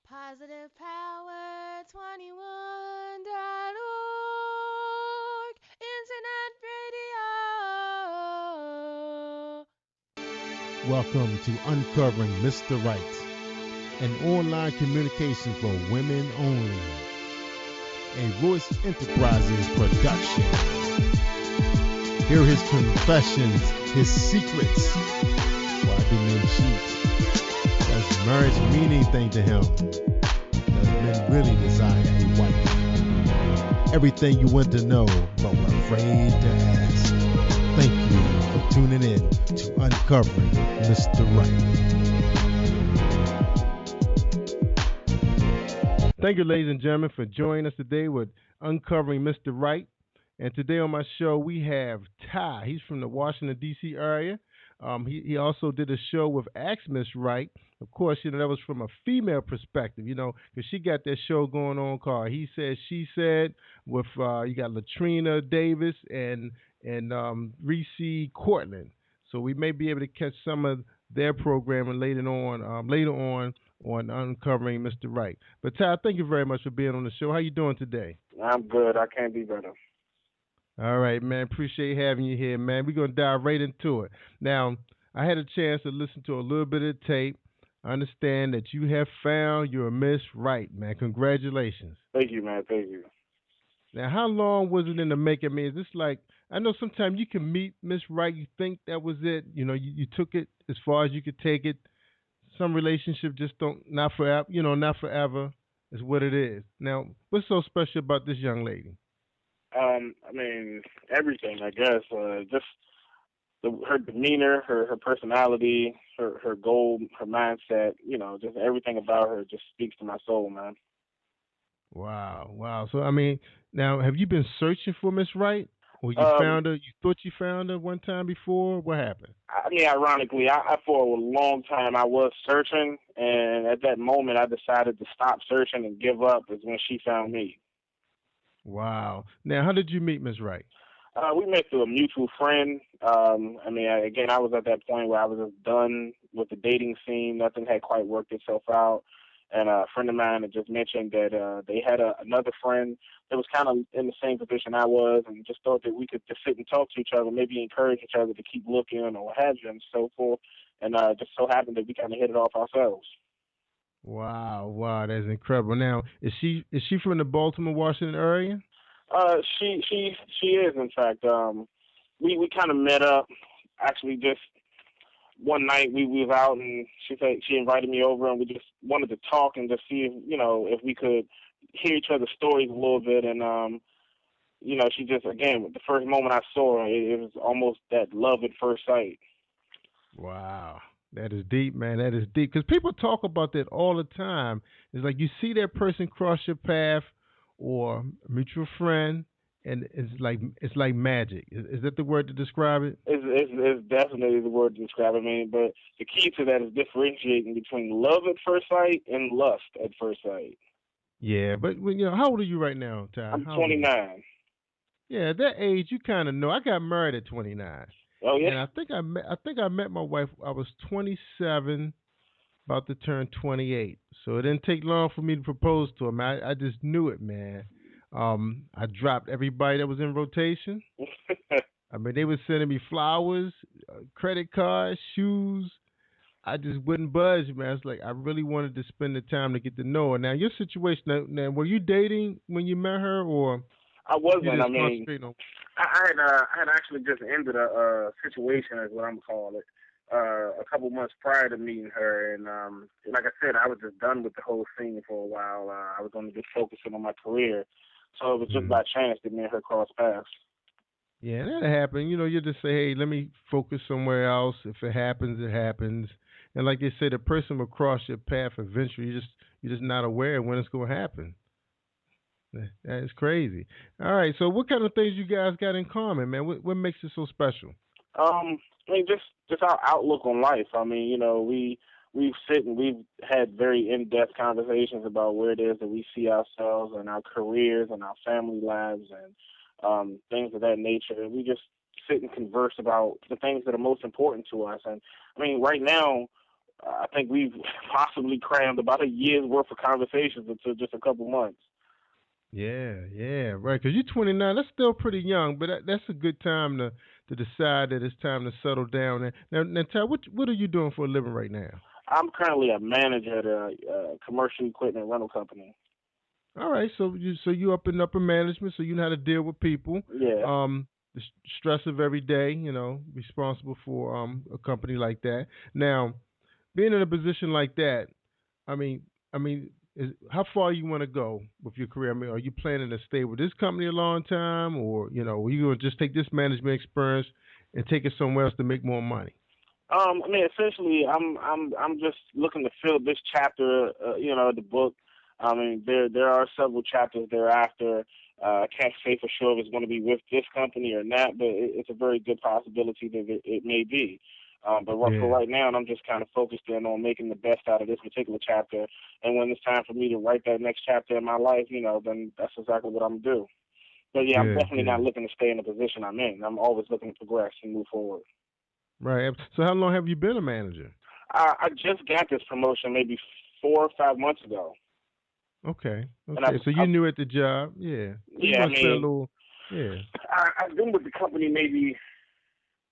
PositivePower21.org Internet Radio. Welcome to Uncovering Mr. Right, an online communication for women only. A Royce Enterprises production. Hear his confessions, his secrets. Why do men cheat? Does marriage mean anything to him? Does men really desire a wife? Everything you want to know, but were afraid to ask. Thank you for tuning in to Uncovering Mr. Right. Thank you, ladies and gentlemen, for joining us today with Uncovering Mr. Right. And today on my show, we have Ty. He's from the Washington, D.C. area. He also did a show with Ask Miss Right. Of course, that was from a female perspective, because she got that show going on called He Said, She Said, with you got Latrina Davis and Reese Cortland. So we may be able to catch some of their programming later on Uncovering Mr. Right. But Ty, thank you very much for being on the show. How you doing today? I'm good. I can't be better. All right, man. Appreciate having you here, man. We're going to dive right into it. Now, I had a chance to listen to a little bit of the tape. I understand that you have found your Miss Right, man. Congratulations. Thank you, man. Thank you. Now, how long was it in the making? I mean, is this like, I know sometimes you can meet Miss Right, you think that was it. You took it as far as you could take it. Some relationship just not forever is what it is. Now, what's so special about this young lady? I mean, everything, I guess. Just her demeanor, her personality, her goal, her mindset, just everything about her just speaks to my soul, man. Wow. So, I mean, now, have you been searching for Miss Right? Or you found her? You thought you found her one time before? What happened? I mean, ironically, I for a long time I was searching, and at that moment I decided to stop searching and give up. Is when she found me. Wow. Now, how did you meet Miss Right? We met through a mutual friend. Again, I was at that point where I was just done with the dating scene. Nothing had quite worked itself out. And a friend of mine had just mentioned that they had another friend that was kind of in the same position I was, and just thought that we could just sit and talk to each other, maybe encourage each other to keep looking or what have you, and so forth. And just so happened that we kind of hit it off ourselves. Wow, that's incredible. Now, is she from the Baltimore, Washington area? She is, in fact. We kind of met up actually just one night. We was out, and she invited me over, and we just wanted to talk and just see if we could hear each other's stories a little bit. And she just, again, the first moment I saw her, it was almost that love at first sight. Wow. That is deep, man. That is deep. Because people talk about that all the time. It's like you see that person cross your path or a mutual friend, and it's like magic. Is that the word to describe it? It's definitely the word to describe it. I mean, but the key to that is differentiating between love at first sight and lust at first sight. Yeah, but how old are you right now, Ty? I'm 29. Yeah, at that age, you kind of know. I got married at 29. Oh yeah. And I think I met my wife. I was 27, about to turn 28. So it didn't take long for me to propose to her, man. I just knew it, man. I dropped everybody that was in rotation. I mean, they were sending me flowers, credit cards, shoes. I just wouldn't budge, man. It's like I really wanted to spend the time to get to know her. Now, your situation, now were you dating when you met her, or I wasn't. I mean, on... I had actually just ended a situation, is what I'm calling it, a couple months prior to meeting her, and like I said, I was just done with the whole scene for a while. I was going to just focusing on my career, so it was just by chance that me and her crossed paths. Yeah, that'll happen. You just say, hey, let me focus somewhere else. If it happens, it happens. And like they say, the person will cross your path eventually. You're just not aware when it's going to happen. That is crazy. All right, so what kind of things you guys got in common, man? What makes it so special? I mean, just our outlook on life. I mean, we've we've had very in-depth conversations about where it is that we see ourselves and our careers and our family lives and things of that nature. And we just sit and converse about the things that are most important to us. And I mean, right now, I think we've possibly crammed about a year's worth of conversations into just a couple months. Yeah, right. Because you're 29, that's still pretty young, but that's a good time to decide that it's time to settle down. And now, Ty, what are you doing for a living right now? I'm currently a manager at a, commercial equipment rental company. All right, so you up in upper management, so you know how to deal with people. Yeah. The stress of every day, responsible for a company like that. Now, being in a position like that, I mean, how far you want to go with your career? I mean, are you planning to stay with this company a long time, or are you going to just take this management experience and take it somewhere else to make more money? I mean, essentially, I'm just looking to fill this chapter, of the book. I mean, there are several chapters thereafter. I can't say for sure if it's going to be with this company or not, but it's a very good possibility that it may be. For Yeah, right now, I'm just kind of focused in on making the best out of this particular chapter. And when it's time for me to write that next chapter in my life, then that's exactly what I'm gonna do. But yeah, I'm good, definitely not good. looking to stay in the position I'm in. I'm always looking to progress and move forward. Right. So, how long have you been a manager? I just got this promotion maybe 4 or 5 months ago, Okay, and okay. So you knew at the job, yeah. So you yeah, I want to spend a mean, little, yeah. I've been with the company maybe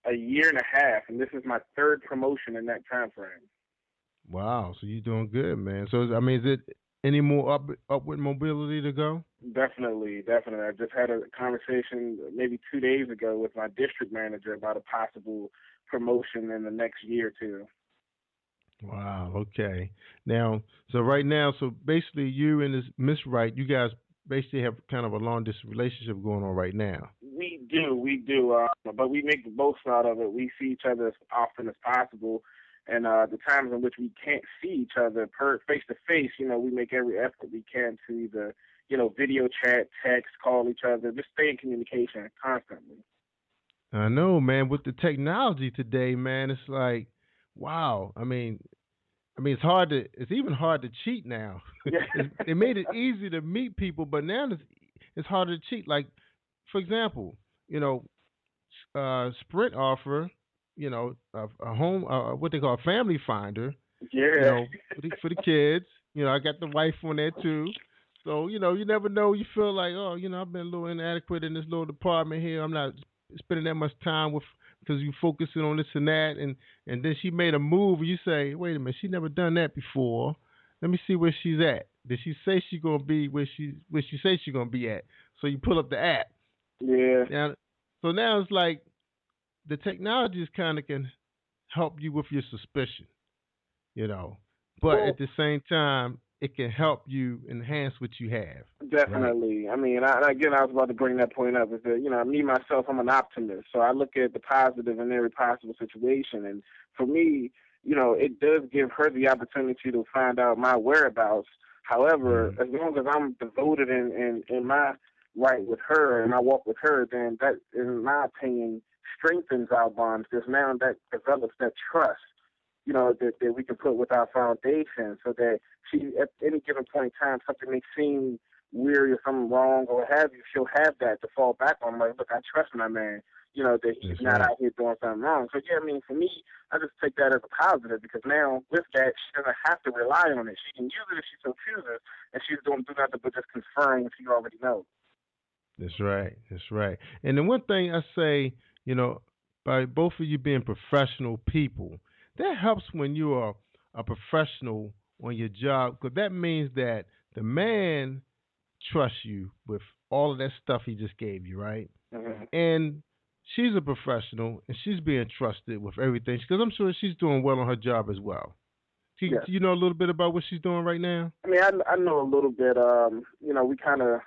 a year and a half, and this is my third promotion in that time frame. Wow. So you're doing good, man. So I mean, is it any more upward mobility to go? Definitely, definitely. I just had a conversation maybe 2 days ago with my district manager about a possible promotion in the next year or two. Wow. Okay. Now, so right now, so basically, you and this Miss Wright, you guys basically have kind of a long distance relationship going on right now. We do, but we make the most out of it. We see each other as often as possible, and the times in which we can't see each other per face to face, we make every effort we can to either, video chat, text, call each other, just stay in communication constantly. I know, man. With the technology today, man, it's like, wow. It's hard to. It's even hard to cheat now. Yeah, They made it easy to meet people, but now it's harder to cheat. Like, for example, you know, Sprint offer, a home, what they call a family finder, yeah, for the kids. I got the wife on there too. So, you never know. You feel like, oh, I've been a little inadequate in this little department here. I'm not spending that much time with because you focusing on this and that, and then she made a move. And you say, wait a minute, she never done that before. Let me see where she's at. Did she say she's gonna be where she say she's gonna be at? So you pull up the app. yeah. Now, so now it's like the technology is kind of can help you with your suspicion, you know, but Well, at the same time, it can help you enhance what you have, right? definitely. I mean, again, I was about to bring that point up. Is that me myself, I'm an optimist, so I look at the positive in every possible situation. And for me, it does give her the opportunity to find out my whereabouts. However, Mm. as long as I'm devoted in my right with her and I walk with her, then that, in my opinion, strengthens our bonds because now that develops that trust, that we can put with our foundation so that she, at any given point in time, something may seem weird or something wrong or what have you, she'll have that to fall back on. Like, look, I trust my man, that he's That's not right. out here doing something wrong. So, yeah, I mean, for me, I just take that as a positive because now with that, she doesn't have to rely on it. She can use it if she so chooses, and she's doing do nothing but just confirm what she already knows. That's right. That's right. And the one thing I say, you know, by both of you being professional people, that helps when you are a professional on your job because that means that the man trusts you with all of that stuff he just gave you, right? Mm-hmm. And she's a professional and she's being trusted with everything because I'm sure she's doing well on her job as well. Yes. Do you know a little bit about what she's doing right now? I mean, I know a little bit. We kind of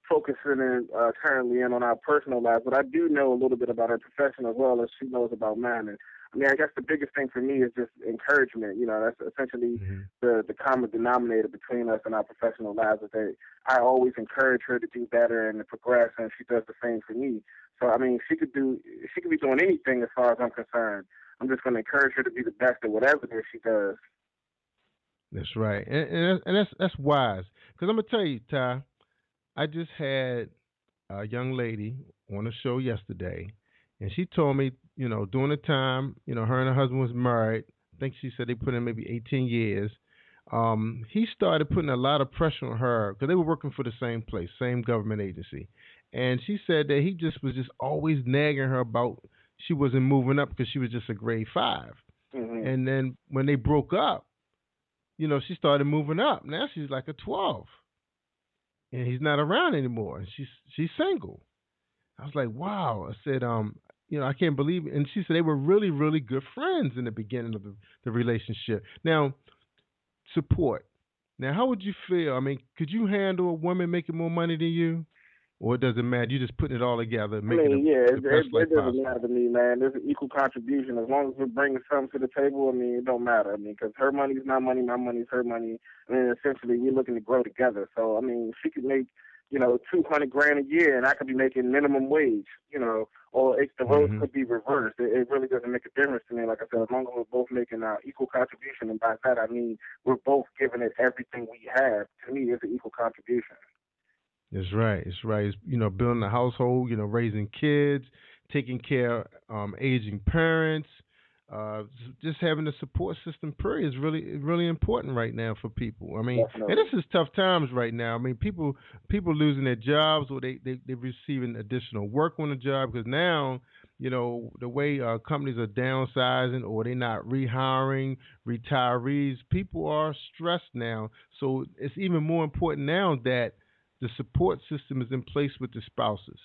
focusing currently in on our personal lives, but I do know a little bit about her profession as well as she knows about mine. And I mean, I guess the biggest thing for me is just encouragement. That's essentially Hmm. the common denominator between us and our professional lives. Is that I always encourage her to do better and to progress, and she does the same for me. So I mean, she could be doing anything as far as I'm concerned. I'm just going to encourage her to be the best at whatever it is she does. That's right, and that's wise. Because I'm gonna tell you, Ty, I just had a young lady on a show yesterday, and she told me, during the time, her and her husband was married, think she said they put in maybe 18 years. He started putting a lot of pressure on her because they were working for the same place, same government agency, and she said that he just was just always nagging her about she wasn't moving up because she was just a grade five. Mhm. And then when they broke up, she started moving up. Now she's like a 12, and he's not around anymore. And she's single. I was like, wow. I said, I can't believe it. And she said they were really, really good friends in the beginning of the relationship. Now, support. Now, how would you feel? I mean, could you handle a woman making more money than you? Or it doesn't matter. You're just putting it all together, I making mean, yeah, the best it life doesn't possible. matter to me, man. There's an equal contribution as long as we're bringing something to the table. I mean, it don't matter. I mean, because her money's my money, my money's her money. I mean, essentially, we're looking to grow together. So, I mean, she could make, 200 grand a year, and I could be making minimum wage. Or the roles Hmm. could be reversed. It really doesn't make a difference to me. Like I said, as long as we're both making our equal contribution, and by that I mean we're both giving it everything we have. To me, it's an equal contribution. It's right. It's right. It's, building a household, raising kids, taking care of aging parents, just having a support system. Period is really important right now for people. I mean, and Definitely. this is tough times right now. I mean, people losing their jobs or they're receiving additional work on the job because now. The way companies are downsizing or they're not rehiring retirees, people are stressed now. So it's even more important now that the support system is in place with the spouses.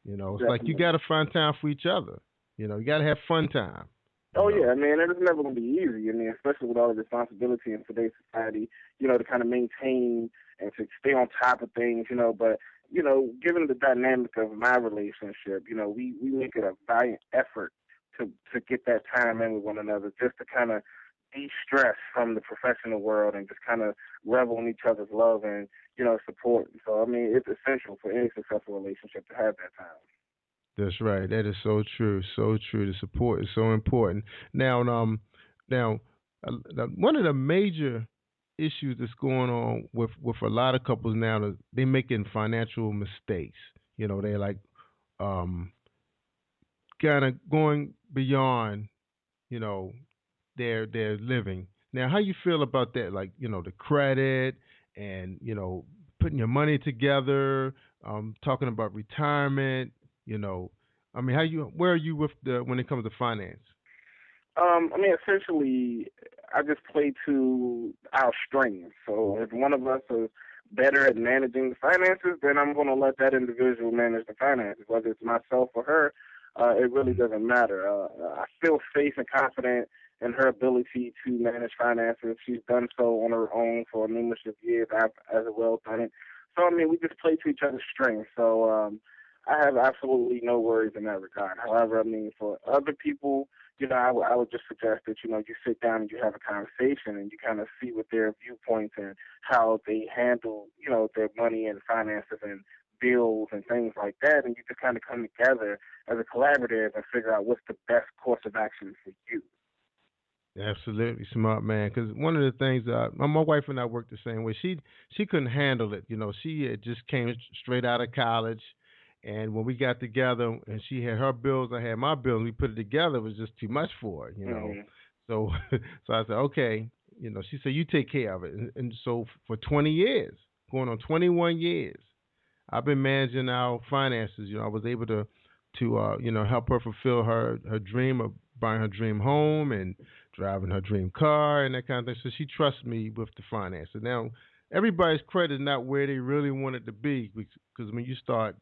It's like you got Definitely. to find time for each other. You got to have fun time. You Oh yeah, know. I mean, it's never going to be easy. I mean, especially with all the responsibility in today's society, to kind of maintain and to stay on top of things, But given the dynamic of my relationship, we make it a valiant effort to get that time in with one another, just to kind of de-stress from the professional world and just kind of revel in each other's love and support. So I mean, it's essential for any successful relationship to have that time. That's right. That is so true. So true. The support is so important. Now, one of the major issues that's going on with a lot of couples now is they making financial mistakes. They're like um, kind of going beyond you know their living. Now, how you feel about that? Like the credit and putting your money together. Talking about retirement. You know, I mean, how you where are you with the when it comes to finance? I mean, essentially, I just play to our strengths. So if one of us is better at managing the finances, then I'm going to let that individual manage the finances, whether it's myself or her. It really Mhm. doesn't matter. I feel safe and confident in her ability to manage finances. She's done so on her own for numerous of years. I've as well done it. So I mean, we just play to each other's strengths. So I have absolutely no worries in that regard. However, I mean, for other people, I would just suggest that, you sit down and you have a conversation and you kind of see what their viewpoints and how they handle, their money and finances and bills and things like that. And you just kind of come together as a collaborative and figure out what's the best course of action for you. Absolutely smart man. Because one of the things my wife and I worked the same way. She couldn't handle it. She had just came straight out of college, and when we got together, and she had her bills, I had my bills. We put it together. It was just too much for her. Hmm. So so I said, okay. She said you take care of it, and so for 20 years, going on 21 years, I've been managing our finances. I was able to help her fulfill her dream of buying her dream home and driving her dream car and that kind of thing. So she trusts me with the finances. Now, everybody's credit is not where they really want it to be because when you start,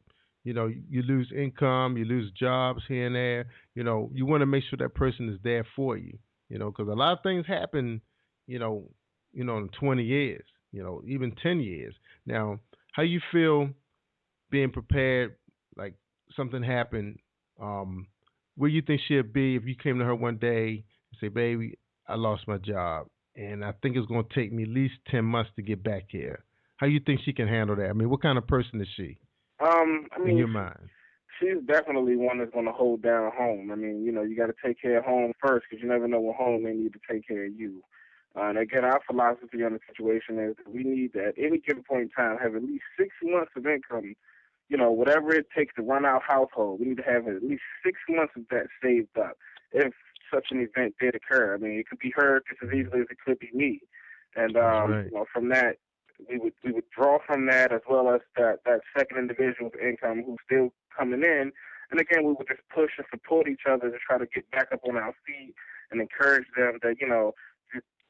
you lose income, you lose jobs here and there. You want to make sure that person is there for you. Because a lot of things happen, you know, in 20 years, even 10 years. Now, how you feel being prepared, like something happened, um, where you think she'd be if you came to her one day and say, "Baby, I lost my job, and I think it's going to take me at least 10 months to get back here." How you think she can handle that? I mean, what kind of person is she I in mean, your mind? she's definitely one that's going to hold down home. I mean, you got to take care of home first because you never know when home may need to take care of you. And again, our philosophy on the situation is that we need to, at any given point in time, have at least 6 months of income. Whatever it takes to run our household, we need to have at least 6 months of that saved up. If such an event did occur. I mean, it could be her just as easily as it could be me, and That's right. from that we would draw from that as well as that second individual's income who's still coming in, and again we would just push and support each other to try to get back up on our feet and encourage them that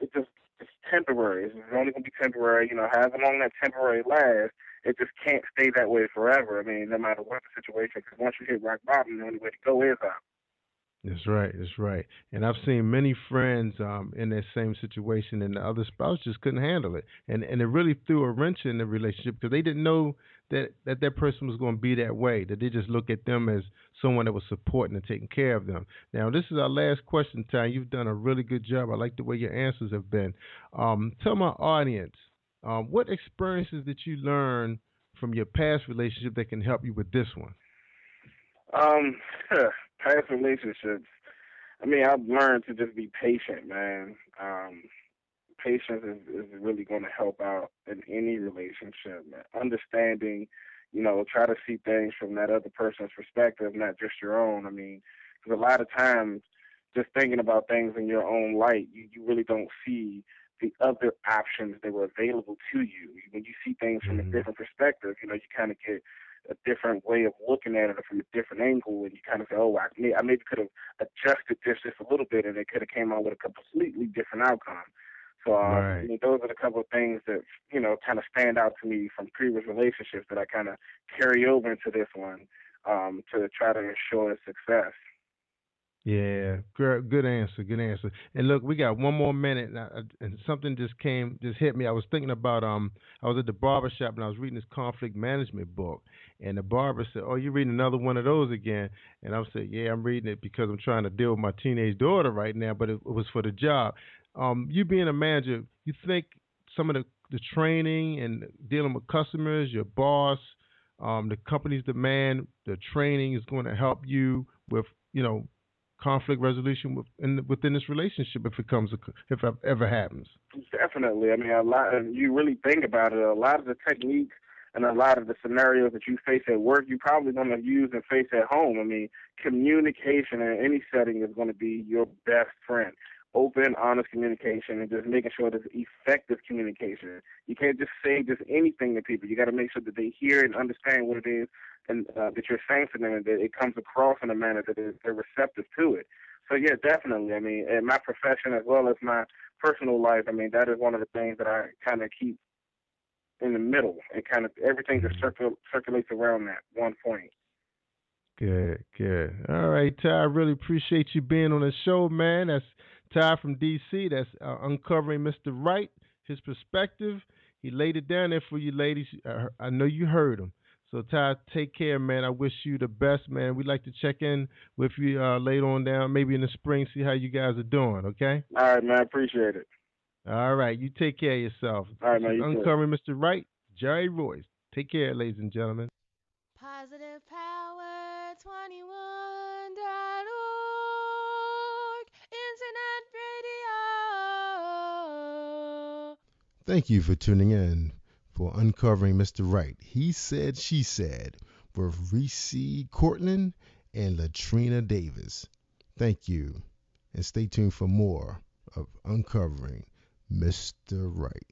it just it's temporary. It's only going to be temporary. However long that temporary lasts, it just can't stay that way forever. I mean, no matter what the situation, because once you hit rock bottom, the only way to go is up. That's right. That's right. And I've seen many friends in that same situation, and the other spouse just couldn't handle it, and it really threw a wrench in the relationship because they didn't know that person was going to be that way. That they just look at them as someone that was supporting and taking care of them. Now, this is our last question, Ty. You've done a really good job. I like the way your answers have been. Tell my audience what experiences did you learn from your past relationship that can help you with this one. Um, Past relationships. I mean, I've learned to just be patient, man. Patience is really going to help out in any relationship, man. Understanding, try to see things from that other person's perspective, not just your own. I mean, because a lot of times, just thinking about things in your own light, you really don't see the other options that were available to you. When you see things from a Mm-hmm. different perspective, you kind of get a different way of looking at it from a different angle, and you kind of say, "Oh, I maybe could have adjusted this just a little bit, and it could have came out with a completely different outcome." So, Right. those are the couple of things that kind of stand out to me from previous relationships that I kind of carry over into this one to try to ensure its success. Yeah, good answer, good answer. And look, we got one more minute, and something just hit me. I was thinking about I was at the barber shop and I was reading this conflict management book, and the barber said, "Oh, you reading another one of those again?" And I said, "Yeah, I'm reading it because I'm trying to deal with my teenage daughter right now, but it was for the job." You being a manager, you think some of the training and dealing with customers, your boss, the company's demand, the training is going to help you with conflict resolution within this relationship if it ever happens. Definitely. I mean, a lot. If you really think about it, a lot of the techniques and a lot of the scenarios that you face at work, you're probably going to use and face at home. I mean, communication in any setting is going to be your best friend. Open, honest communication, and just making sure there's effective communication. You can't just say just anything to people. You got to make sure that they hear and understand what it is, and that you're saying to them, and that it comes across in a manner that they're receptive to it. So yeah, definitely. I mean, in my profession as well as my personal life, I mean, that is one of the things that I kind of keep in the middle, and kind of everything just Mhm. circulates around that one point. Good, good. All right, Ty. I really appreciate you being on the show, man. That's Ty from DC. That's uncovering Mr. Right, his perspective. He laid it down there for you, ladies. I know you heard him. So Ty, take care, man. I wish you the best, man. We'd like to check in with you later on down, maybe in the spring, see how you guys are doing. Okay. All right, man. I appreciate it. All right. You take care of yourself. All right, This man. is You too. uncovering Mr. Right, Jerry Royce. Take care, ladies and gentlemen. Positive Power 21.org. Internet radio. Thank you for tuning in for Uncovering Mr. Right. He said, she said, with Reese Cortland and Latrina Davis. Thank you, and stay tuned for more of Uncovering Mr. Right.